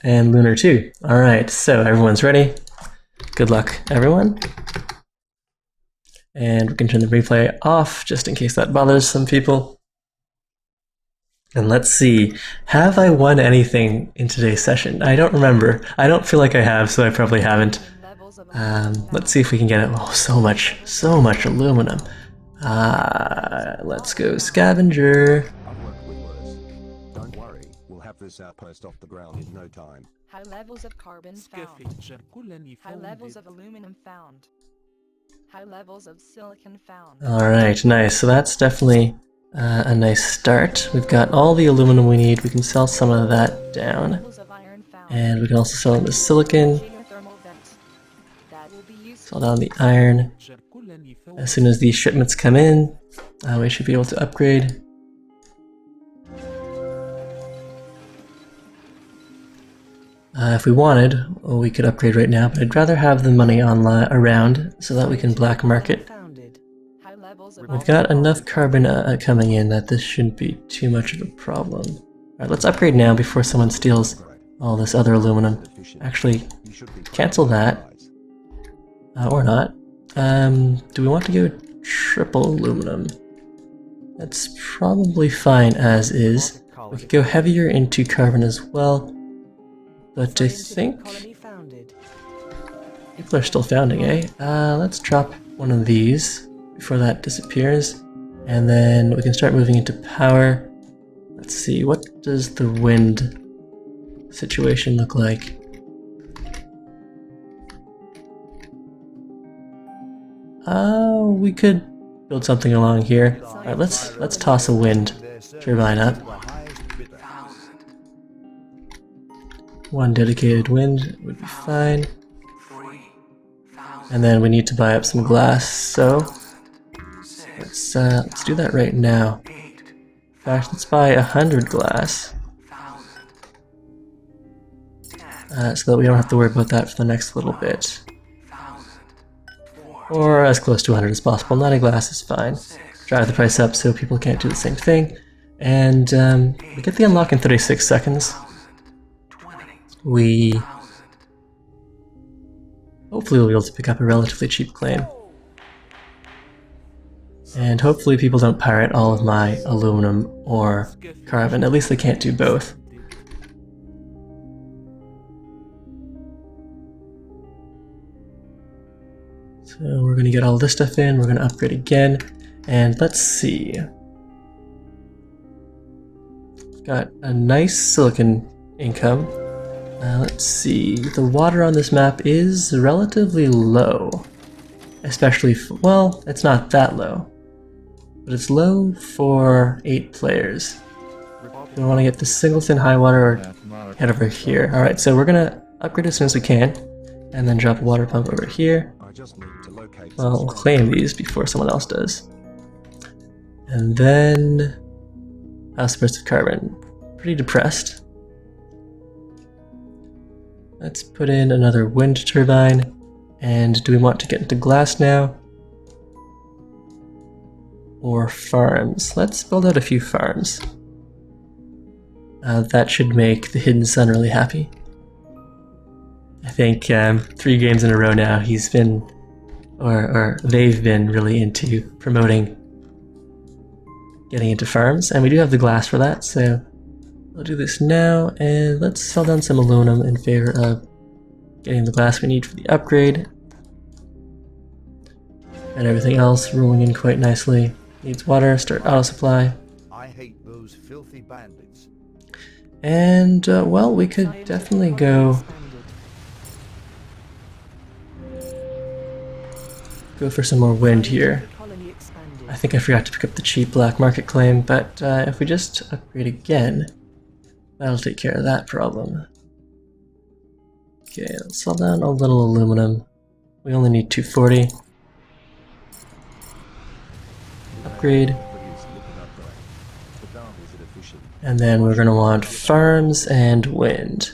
And Lunar too. Alright, so everyone's ready. Good luck, everyone. And we can turn the replay off just in case that bothers some people. And let's see, have I won anything in today's session? I don't remember. I don't feel like I have, so I probably haven't. Let's see if we can get it. Oh, so much aluminum. Let's go scavenger. Don't worry, we'll have this outpost off the ground in no time. High levels of carbon found. High levels of aluminum found. High levels of silicon found. Alright, nice. So that's definitely a nice start. We've got all the aluminum we need. We can sell some of that down. Levels of iron found. And we can also sell the silicon. Geothermal vent. That will be Sell useful. down the iron. As soon as these shipments come in, we should be able to upgrade. If we wanted, we could upgrade right now, but I'd rather have the money online around so that we can black market. High levels of We've got enough carbon coming in that this shouldn't be too much of a problem. Alright, let's upgrade now before someone steals all this other aluminum. Actually, cancel that. Or not. Do we want to go triple aluminum? That's probably fine as is. We could go heavier into carbon as well. But I think people are still founding, eh? Let's drop one of these before that disappears. And then we can start moving into power. Let's see, what does the wind situation look like? We could build something along here. Alright, let's toss a wind turbine up. One dedicated wind would be fine. And then we need to buy up some glass, so let's do that right now. In fact, let's buy 100 glass. So that we don't have to worry about that for the next little bit. Or as close to 100 as possible. 90 glass is fine. Drive the price up so people can't do the same thing. And we get the unlock in 36 seconds. We hopefully will be able to pick up a relatively cheap claim. And hopefully people don't pirate all of my aluminum or carbon. At least they can't do both. So we're going to get all this stuff in, we're going to upgrade again, and let's see. Got a nice silicon income. Let's see, the water on this map is relatively low. Especially, well, it's not that low. But it's low for 8 players. We want to get the singleton high water or head over here. Alright, so we're going to upgrade as soon as we can, and then drop a water pump over here. Well, we'll claim these before someone else does. And then house burst of carbon. Pretty depressed. Let's put in another wind turbine. And do we want to get into glass now? Or farms? Let's build out a few farms. That should make the Hidden Sun really happy. I think 3 games in a row now he's been, or they've been really into promoting getting into farms, and we do have the glass for that, so I'll do this now, and let's sell down some aluminum in favor of getting the glass we need for the upgrade. And everything else rolling in quite nicely. Needs water, start auto supply. I hate those filthy bandits. And, well, we could definitely go for some more wind here. I think I forgot to pick up the cheap black market claim, but if we just upgrade again, that'll take care of that problem. Okay, let's sell down a little aluminum. We only need 240. Upgrade. And then we're going to want farms and wind.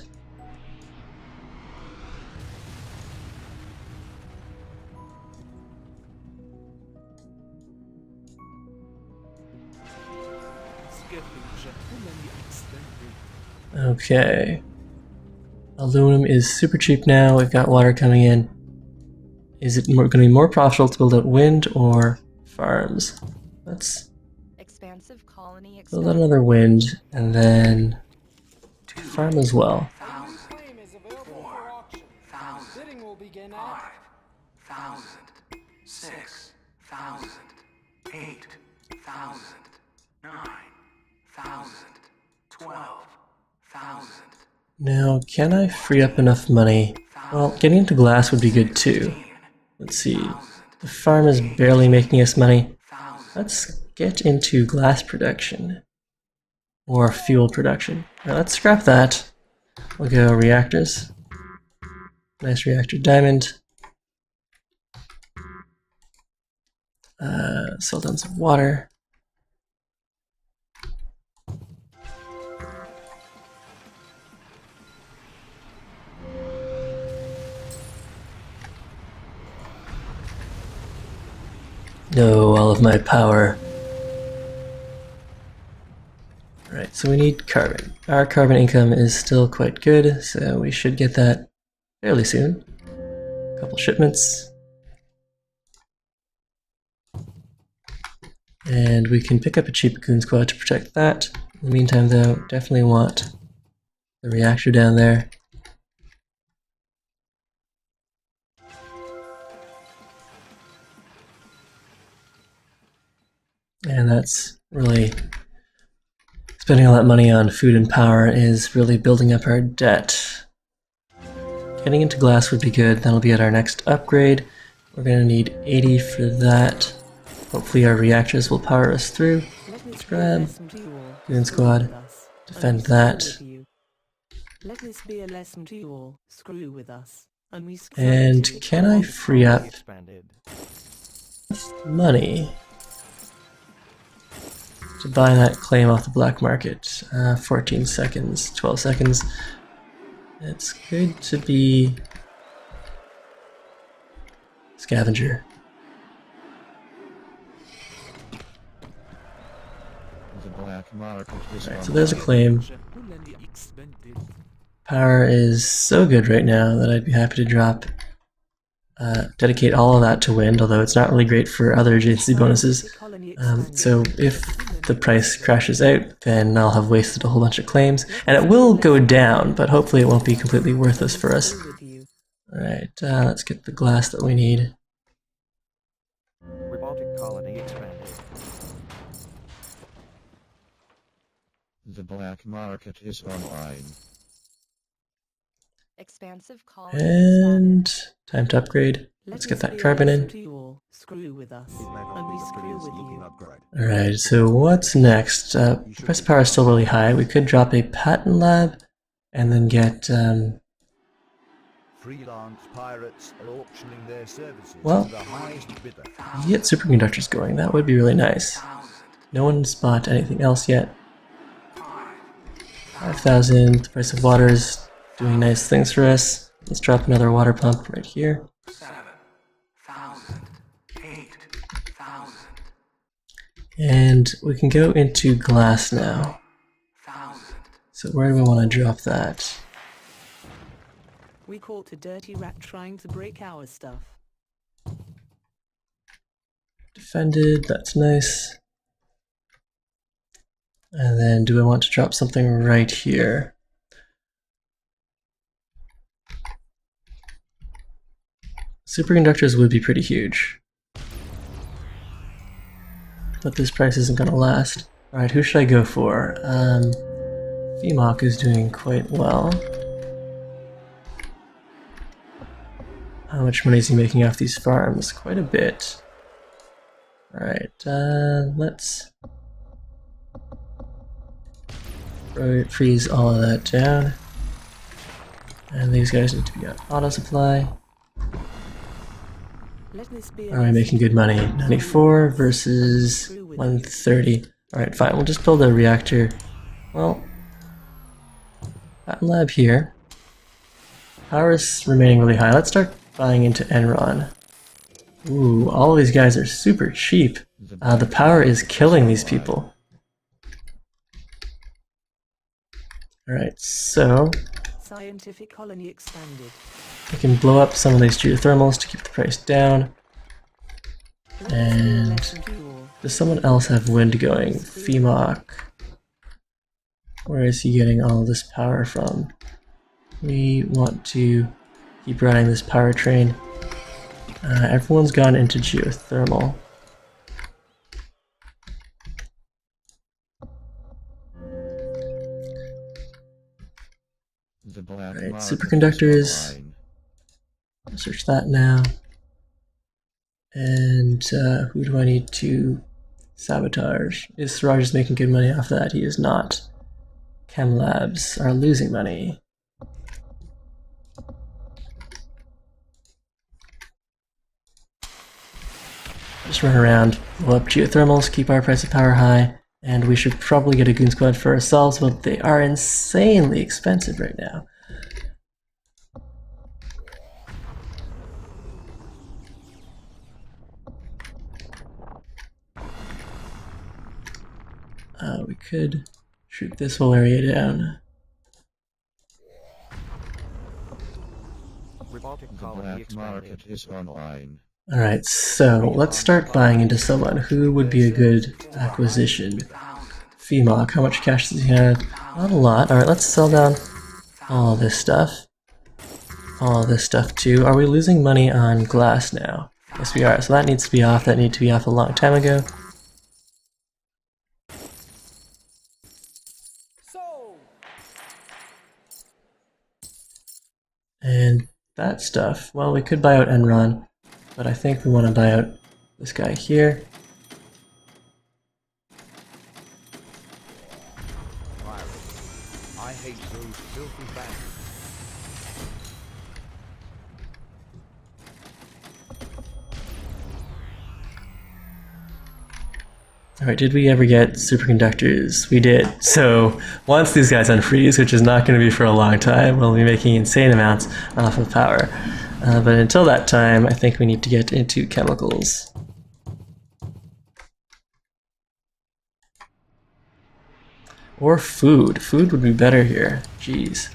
Okay. Aluminum is super cheap now. We've got water coming in. Is it going to be more profitable to build out wind or farms? Let's Expansive colony build out another wind and then farm as well. Claim is available for auction. Bidding will begin at 5,000, 6,000, 8,000, 9,000, 12,000. Now, can I free up enough money? Well, getting into glass would be good too. Let's see. The farm is barely making us money. Let's get into glass production. Or fuel production. Now, let's scrap that. We'll go reactors. Nice reactor diamond. Sell down some water. No, all of my power. Alright, so we need carbon. Our carbon income is still quite good, so we should get that fairly soon. A couple shipments. And we can pick up a cheap goon squad to protect that. In the meantime though, definitely want the reactor down there. And that's really, spending all that money on food and power is really building up our debt. Getting into glass would be good, that'll be at our next upgrade. We're going to need 80 for that. Hopefully our reactors will power us through. Let's grab goon squad, defend that. Let this be a lesson to you all. Screw with us. And can I free up money to buy that claim off the black market? 14 seconds, 12 seconds. It's good to be scavenger. Alright, so there's a claim. Power is so good right now that I'd be happy to drop, dedicate all of that to wind, although it's not really great for other adjacency bonuses. So if the price crashes out, then I'll have wasted a whole bunch of claims, and it will go down, but hopefully it won't be completely worthless for us. Alright, let's get the glass that we need. Robotic colony expanded. The black market is online. expansive colony And time to upgrade. Let's get that carbon in. Screw with us. It may And not we be the screw prettiest with looking you. upgrade. Alright, so what's next? Price of power is still really high. We could drop a patent lab and then get, Freelance pirates are auctioning their services well, to the highest bidder. get superconductors going. That would be really nice. No one's bought anything else yet. 5,000. The price of water is doing nice things for us. Let's drop another water pump right here. 7,000, 8,000, And we can go into glass now. 1,000. So where do we want to drop that? We caught a dirty rat trying to break our stuff. Defended, that's nice. And then do I want to drop something right here? Superconductors would be pretty huge. But this price isn't going to last. Alright, who should I go for? VMOC is doing quite well. How much money is he making off these farms? Quite a bit. Alright, let's freeze all of that down. And these guys need to be on auto supply. Let this be a Are we making good money? 94 versus 130. Alright, fine. We'll just build a reactor. Well, patent lab here. Power is remaining really high. Let's start buying into Enron. Ooh, all of these guys are super cheap. The power is killing these people. Alright, so Scientific colony expanded. We can blow up some of these geothermals to keep the price down. And does someone else have wind going? Femok. Where is he getting all this power from? We want to keep running this power train. Everyone's gone into geothermal. Alright, superconductors. Search that now. And who do I need to sabotage? Is Siraj making good money off that? He is not. Chem labs are losing money. Just run around, blow up geothermals, keep our price of power high, and we should probably get a goon squad for ourselves, but they are insanely expensive right now. We could shoot this whole area down. The black market is online. Alright, so let's start buying into someone. Who would be a good acquisition? Femok, how much cash does he have? Not a lot. Alright, let's sell down all this stuff. All this stuff too. Are we losing money on glass now? Yes, we are. So that needs to be off. That needed to be off a long time ago. And that stuff, well, we could buy out Enron, but I think we want to buy out this guy here. I hate those filthy banks. Alright, did we ever get superconductors? We did. So once these guys unfreeze, which is not going to be for a long time, we'll be making insane amounts off of power. But until that time, I think we need to get into chemicals. Or food. Food would be better here. Jeez.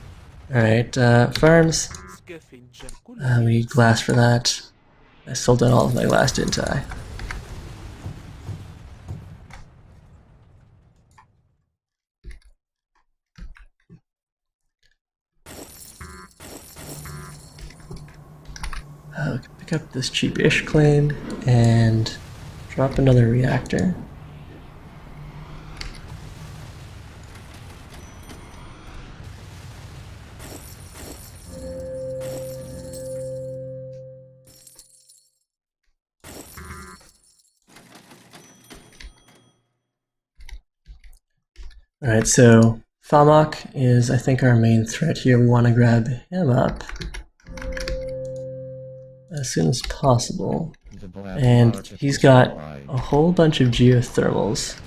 Alright, farms. We need glass for that. I sold out all of my glass, didn't I? We can pick up this cheap-ish claim and drop another reactor. Alright, so Femok is, I think, our main threat here. We want to grab him up as soon as possible. And he's got a whole bunch of geothermals.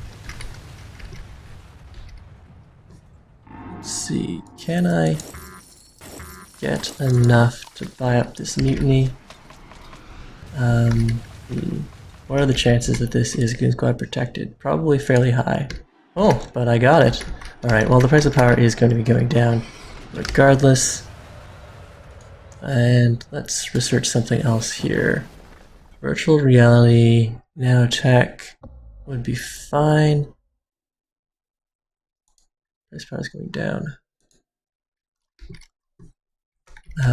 Let's see, can I get enough to buy up this mutiny? What are the chances that this is Goon Squad protected? Probably fairly high. Oh, but I got it. Alright, well the price of power is going to be going down regardless. And let's research something else here. Virtual reality, nanotech would be fine. Price of power is going down.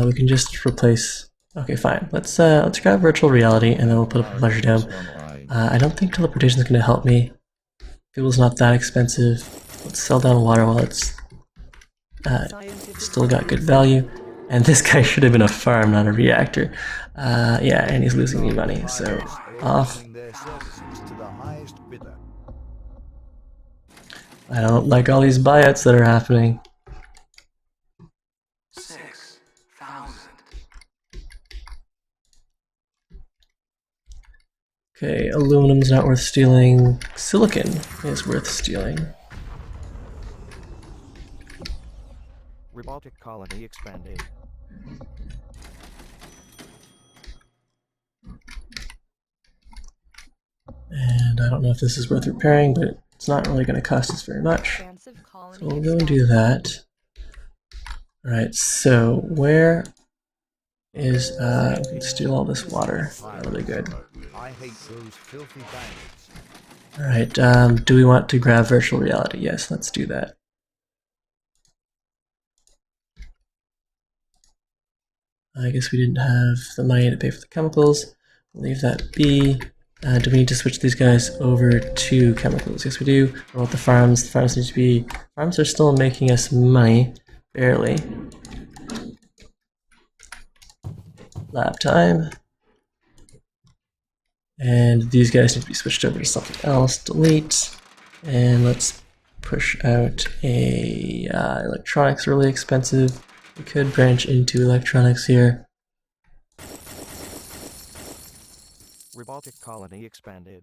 We can just replace. Okay, fine. Let's grab virtual reality and then we'll put up a pleasure dome. I don't think teleportation is going to help me. Fuel's not that expensive. Let's sell down water while it's still got good value. And this guy should have been a farm, not a reactor. Yeah, and he's losing me money, so off. I don't like all these buyouts that are happening. 6,000. Okay, aluminum's not worth stealing. Silicon is worth stealing. Robotic colony expanded. And I don't know if this is worth repairing, but it's not really going to cost us very much. So we'll go and do that. Alright, so where is, we can steal all this water. Really good. I hate those filthy bandits. Alright, do we want to grab virtual reality? Yes, let's do that. I guess we didn't have the money to pay for the chemicals. Leave that be. Do we need to switch these guys over to chemicals? Yes, we do. What about the farms? The farms need to be... Farms are still making us money. Barely. Lab time. And these guys need to be switched over to something else. Delete. And let's push out a... electronics really expensive. We could branch into electronics here. Robotic colony expanded.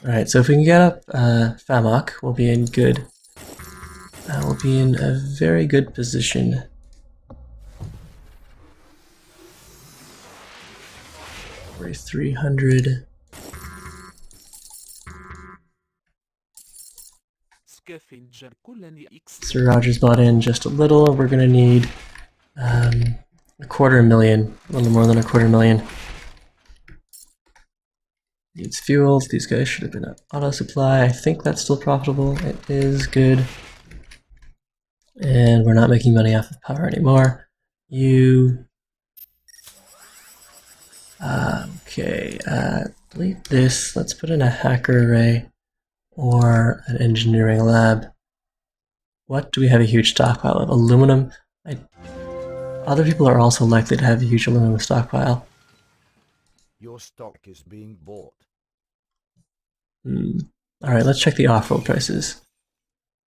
Alright, so if we can get up Famok, we'll be in good. We'll be in a very good position. $4,300. Sir Rogers bought in just a little. We're gonna need a $250,000, a little more than a $250,000. Needs fuels. These guys should have been an auto supply. I think that's still profitable. It is good. And we're not making money off of power anymore. Okay, delete this. Let's put in a hacker array or an engineering lab. What do we have a huge stockpile of? Aluminum. Other people are also likely to have a huge aluminum stockpile. Your stock is being bought. Alright, let's check the off-world prices.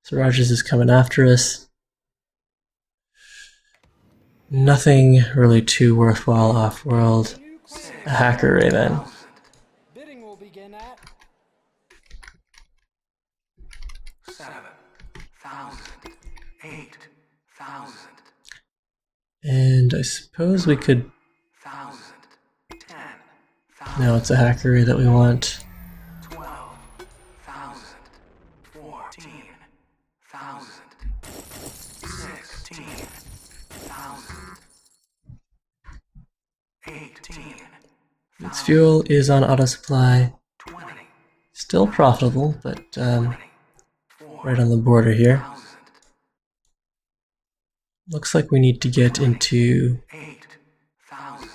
So Rogers is coming after us. Nothing really too worthwhile off-world. A hacker array then. Bidding will begin at 7,000. 8,000. And I suppose we could... 1,000. 10,000. No, it's a hacker array that we want. 12,000. 14,000. 16,000. 18,000. Its fuel is on auto supply. 20. Still profitable, but right on the border here. Looks like we need to get into... 8,000.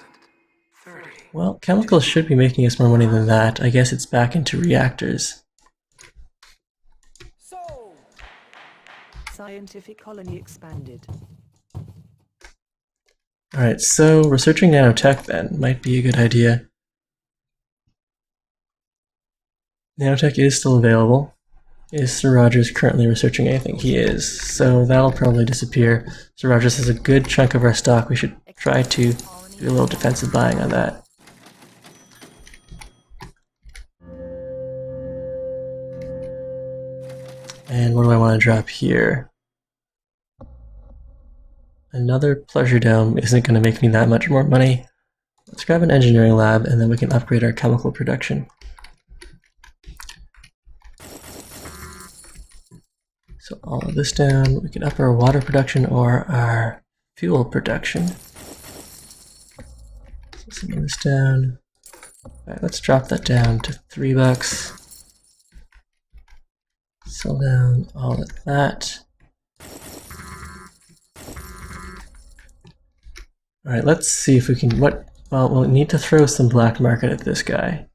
30. Well, chemicals should be making us more money than that. I guess it's back into reactors. sold. Scientific colony expanded. Alright, so researching nanotech then might be a good idea. Nanotech is still available. Is Sir Rogers currently researching anything? He is, so that'll probably disappear. Sir Rogers has a good chunk of our stock. We should try to do a little defensive buying on that. And what do I want to drop here? Another pleasure dome isn't going to make me that much more money. Let's grab an engineering lab and then we can upgrade our chemical production. So all of this down, we can up our water production or our fuel production. So some of this down. Alright, let's drop that down to $3. Sell down all of that. Alright, let's see if we can, well, we'll need to throw some black market at this guy.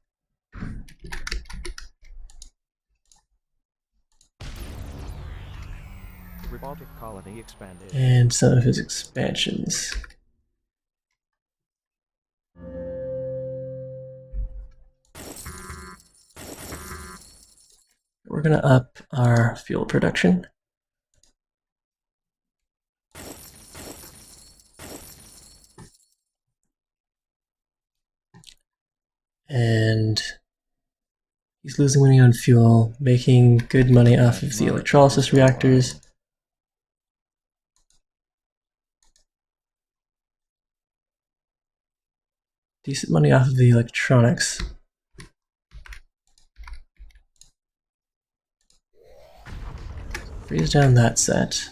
Robotic colony expanded. And some of his expansions. We're gonna up our fuel production. And he's losing money on fuel, making good money off of the electrolysis reactors. decent money off of the electronics. Freeze down that set.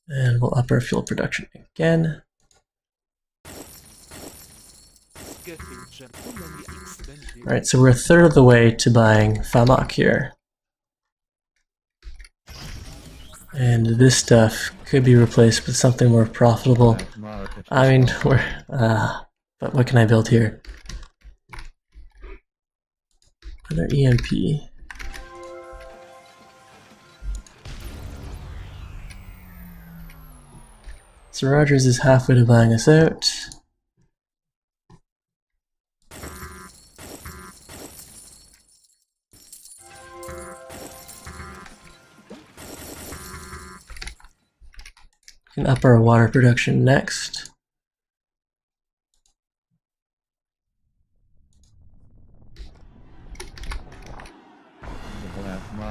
And we'll up our fuel production again. Alright, so we're a third of the way to buying Famak here. And this stuff could be replaced with something more profitable. I mean, but what can I build here? Another EMP. So Rogers is halfway to buying us out. We can up our water production next.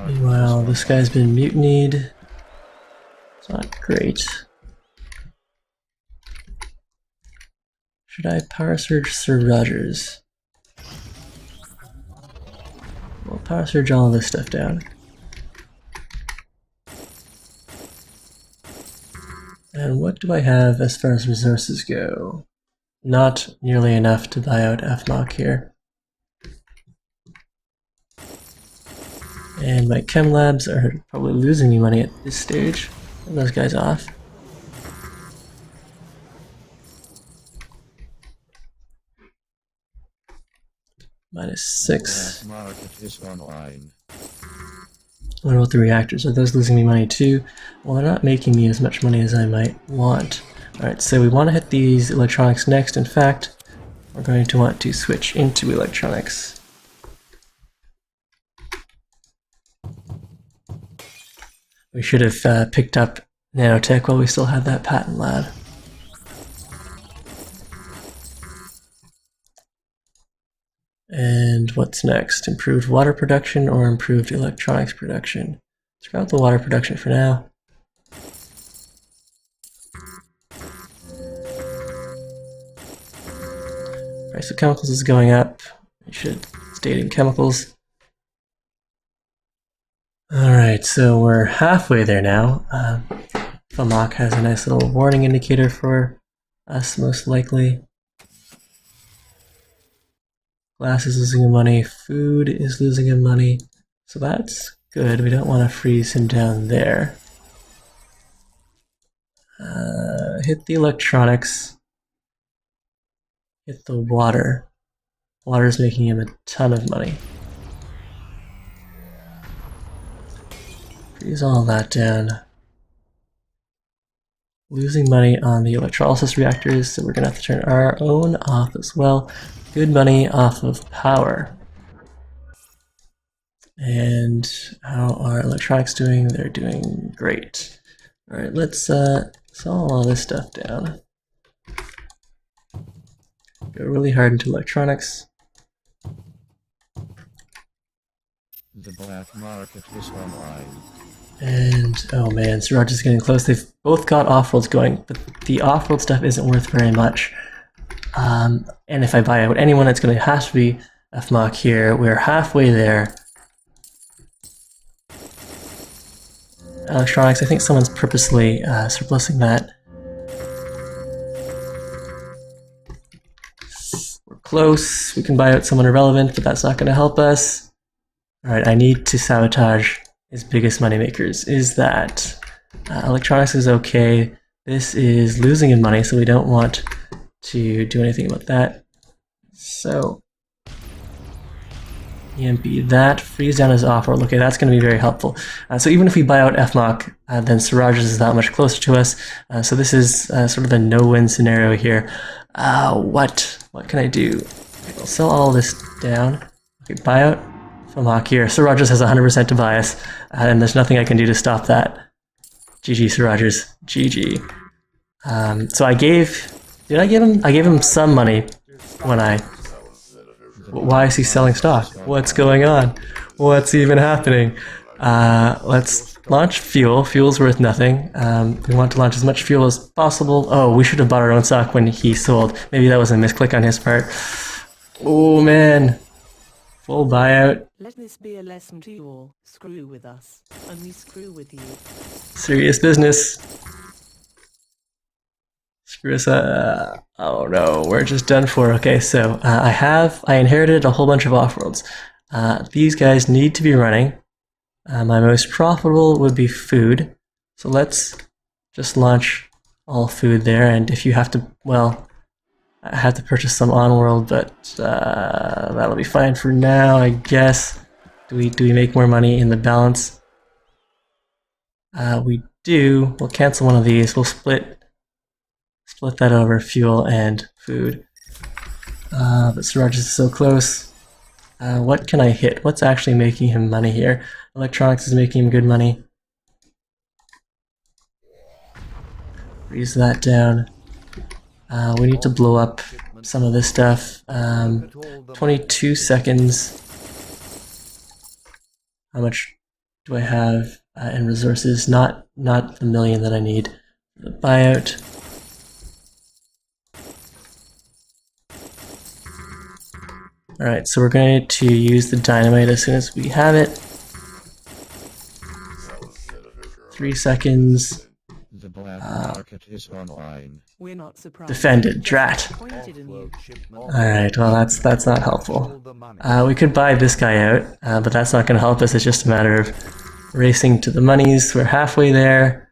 Meanwhile, this guy's been mutinied. It's not great. Should I power surge Sir Rogers? We'll power surge all of this stuff down. And what do I have as far as resources go? Not nearly enough to buy out FMOC here. And my chem labs are probably losing me money at this stage. Turn those guys off. -6. Market is online. What about the reactors? Are those losing me money too? Well, they're not making me as much money as I might want. Alright, so we want to hit these electronics next. In fact, we're going to want to switch into electronics. We should have picked up nanotech while we still had that patent lab. And what's next? Improved water production or improved electronics production? Let's grab the water production for now. Price of chemicals is going up. We should stay in chemicals. Alright, so we're halfway there now. FMOC has a nice little warning indicator for us, most likely. Glass is losing money, food is losing money, so that's good. We don't want to freeze him down there. Hit the electronics. Hit the water. Water's making him a ton of money. Freeze all that down. Losing money on the electrolysis reactors, so we're going to have to turn our own off as well. Good money off of power. And how are electronics doing? They're doing great. Alright, let's sell all this stuff down. Go really hard into electronics. The black market is online. And, oh man, Siraj is getting close. They've both got off-worlds going, but the off-world stuff isn't worth very much. And if I buy out anyone, it's going to have to be FMOC here. We're halfway there. Electronics, I think someone's purposely surplusing that. We're close. We can buy out someone irrelevant, but that's not going to help us. Alright, I need to sabotage his biggest moneymakers. Is that electronics is okay. This is losing him money, so we don't want to do anything about that. So EMP that, freeze down his offer. Okay, that's going to be very helpful. So even if we buy out FMOC, then Siraj is that much closer to us. So this is sort of a no-win scenario here. What can I do? Okay, I'll sell all this down. Okay, buy out FMOC here. Siraj has 100% to buy us, and there's nothing I can do to stop that. GG, Siraj. GG. So I gave him some money when I... Why is he selling stock? What's going on? What's even happening? Let's launch fuel. Fuel's worth nothing. We want to launch as much fuel as possible. Oh, we should have bought our own stock when he sold. Maybe that was a misclick on his part. Oh man. Full buyout. Let this be a lesson to you all. Screw with us, and we screw with you. Serious business. Screw us up. Oh no, we're just done for. Okay, so I inherited a whole bunch of off-worlds. These guys need to be running. My most profitable would be food. So let's just launch all food there. And if you have to, well, I have to purchase some on-world, but that'll be fine for now, I guess. Do we make more money in the balance? We do. We'll cancel one of these. We'll split that over fuel and food. But Siraj is so close. What can I hit? What's actually making him money here? Electronics is making him good money. Freeze that down. We need to blow up some of this stuff. 22 seconds. How much do I have in resources? Not the million that I need. The buyout. Alright, so we're going to use the dynamite as soon as we have it. 3 seconds. The black market is online. We're not surprised. Defended, drat. Disappointed in you. Alright, well that's not helpful. We could buy this guy out, but that's not going to help us. It's just a matter of racing to the monies. We're halfway there.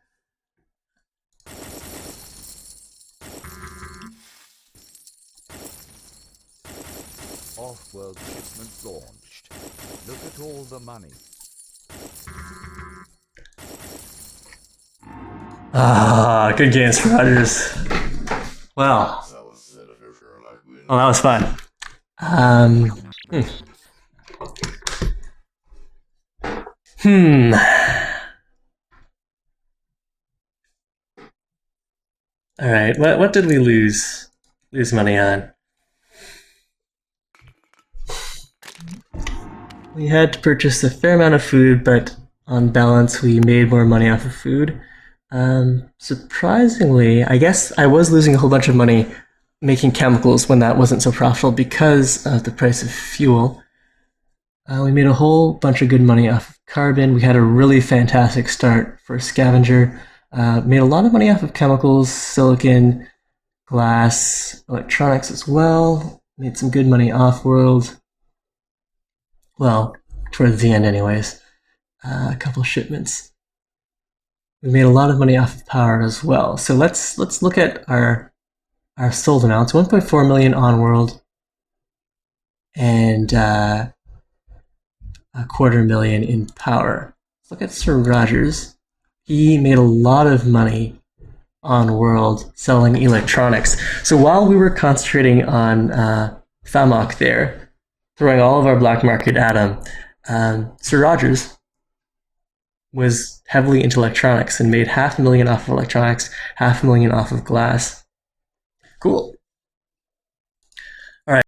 Offworld shipment launched. Look at all the money. Ah, good games, Rogers. Well, that was fun. All right, what did we lose money on? We had to purchase a fair amount of food, but on balance, we made more money off of food. Surprisingly, I guess I was losing a whole bunch of money making chemicals when that wasn't so profitable because of the price of fuel. We made a whole bunch of good money off of carbon. We had a really fantastic start for scavenger. Made a lot of money off of chemicals, silicon, glass, electronics as well. Made some good money off-world. Well, towards the end anyways. A couple shipments. We made a lot of money off of power as well. So let's look at our sold amounts. 1.4 million on world and a 250,000 in power. Let's look at Sir Rogers. He made a lot of money on world selling electronics. So while we were concentrating on Famok there, throwing all of our black market at him, Sir Rogers was heavily into electronics and made 500,000 off of electronics, 500,000 off of glass. Cool.